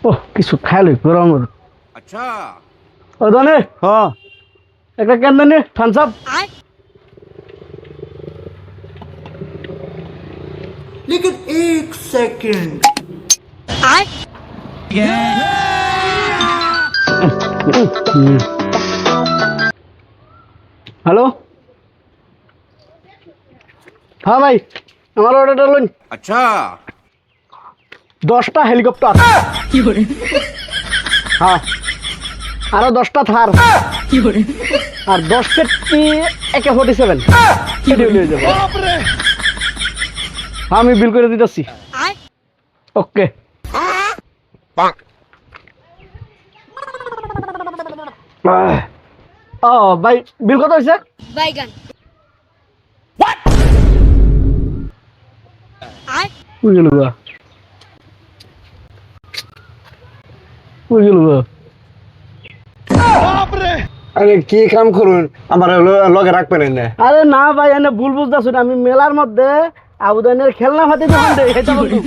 ও কিছু খাইলে গরম अच्छा ও ধনে হ্যাঁ একটা কেন নে থামস আপ लेकिन एक सेकंड হ্যালো হ্যাঁ ভাই আমার অর্ডারটা লইন अच्छा 10টা হেলিকপ্টার হ্যাঁ আরো 10টা থার আর 10 পেটি AK-47 নিয়ে যাবো আমি বিল করে দিতেছি ওকে ও ভাই বিল কত হয়েছে বাইগান বুঝলো গা বুঝলো গা আরে কি কাম করুন আমার লগে রাখবেন না আরে না ভাই এনে ভুল বুঝতেছ আমি মেলার মধ্যে আবুদানের খেলনা ফাতে দোকান দেই এটা বলতো